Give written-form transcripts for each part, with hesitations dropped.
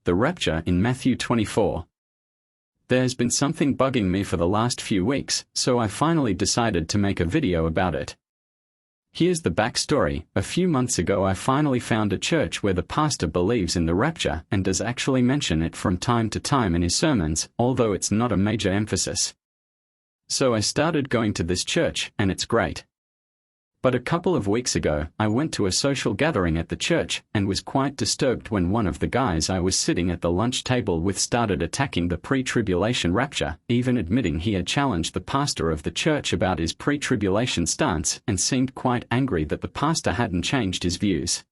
The rapture in Matthew 24. There's been something bugging me for the last few weeks, so I finally decided to make a video about it. Here's the backstory. A few months ago I finally found a church where the pastor believes in the rapture and does actually mention it from time to time in his sermons, although it's not a major emphasis. So I started going to this church, and it's great. But a couple of weeks ago, I went to a social gathering at the church and was quite disturbed when one of the guys I was sitting at the lunch table with started attacking the pre-tribulation rapture, even admitting he had challenged the pastor of the church about his pre-tribulation stance and seemed quite angry that the pastor hadn't changed his views.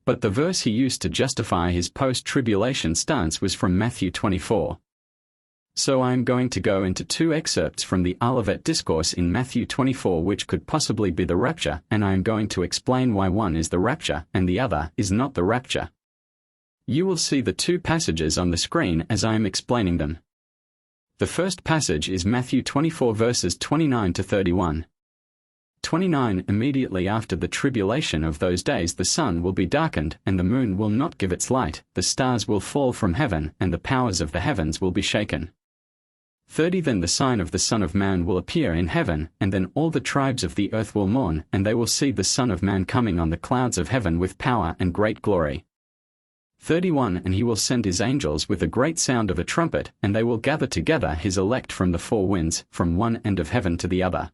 But the verse he used to justify his post-tribulation stance was from Matthew 24. So I am going to go into two excerpts from the Olivet Discourse in Matthew 24 which could possibly be the rapture, and I am going to explain why one is the rapture and the other is not the rapture. You will see the two passages on the screen as I am explaining them. The first passage is Matthew 24 verses 29 to 31. 29 Immediately after the tribulation of those days the sun will be darkened, and the moon will not give its light, the stars will fall from heaven, and the powers of the heavens will be shaken. 30 Then the sign of the Son of Man will appear in heaven, and then all the tribes of the earth will mourn, and they will see the Son of Man coming on the clouds of heaven with power and great glory. 31 And he will send his angels with a great sound of a trumpet, and they will gather together his elect from the four winds, from one end of heaven to the other.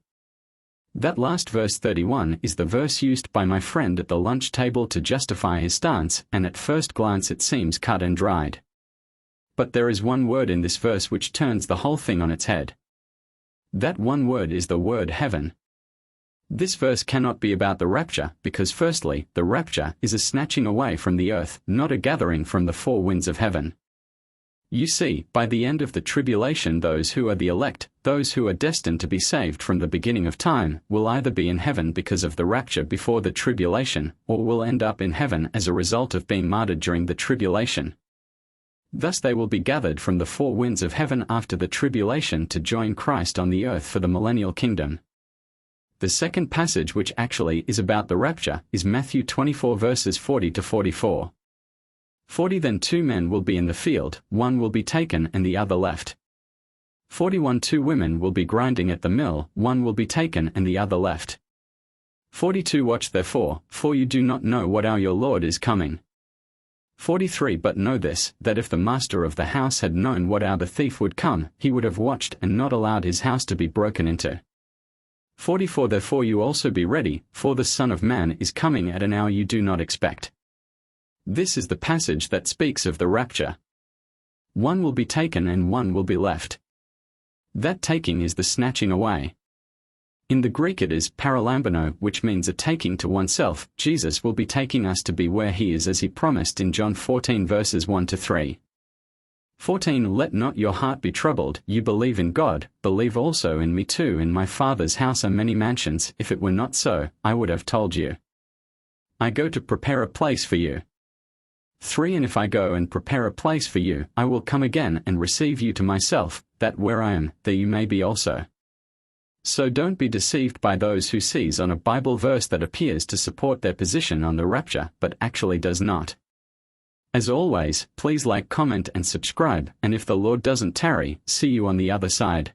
That last verse 31 is the verse used by my friend at the lunch table to justify his stance, and at first glance it seems cut and dried. But there is one word in this verse which turns the whole thing on its head. That one word is the word heaven. This verse cannot be about the rapture, because firstly, the rapture is a snatching away from the earth, not a gathering from the four winds of heaven. You see, by the end of the tribulation those who are the elect, those who are destined to be saved from the beginning of time, will either be in heaven because of the rapture before the tribulation, or will end up in heaven as a result of being martyred during the tribulation. Thus they will be gathered from the four winds of heaven after the tribulation to join Christ on the earth for the millennial kingdom. The second passage which actually is about the rapture is Matthew 24 verses 40 to 44. 40 Then two men will be in the field, one will be taken and the other left. 41 Two women will be grinding at the mill, one will be taken and the other left. 42 Watch therefore, for you do not know what hour your Lord is coming. 43 But know this, that if the master of the house had known what hour the thief would come, he would have watched and not allowed his house to be broken into. 44 Therefore you also be ready, for the Son of Man is coming at an hour you do not expect. This is the passage that speaks of the rapture. One will be taken and one will be left. That taking is the snatching away. In the Greek it is paralambano, which means a taking to oneself. Jesus will be taking us to be where he is as he promised in John 14 verses 1 to 3. 14 Let not your heart be troubled, you believe in God, believe also in me too. In my Father's house are many mansions, if it were not so, I would have told you. I go to prepare a place for you. 3 And if I go and prepare a place for you, I will come again and receive you to myself, that where I am, there you may be also. So don't be deceived by those who seize on a Bible verse that appears to support their position on the rapture but actually does not. As always, please like, comment and subscribe, and if the Lord doesn't tarry, see you on the other side.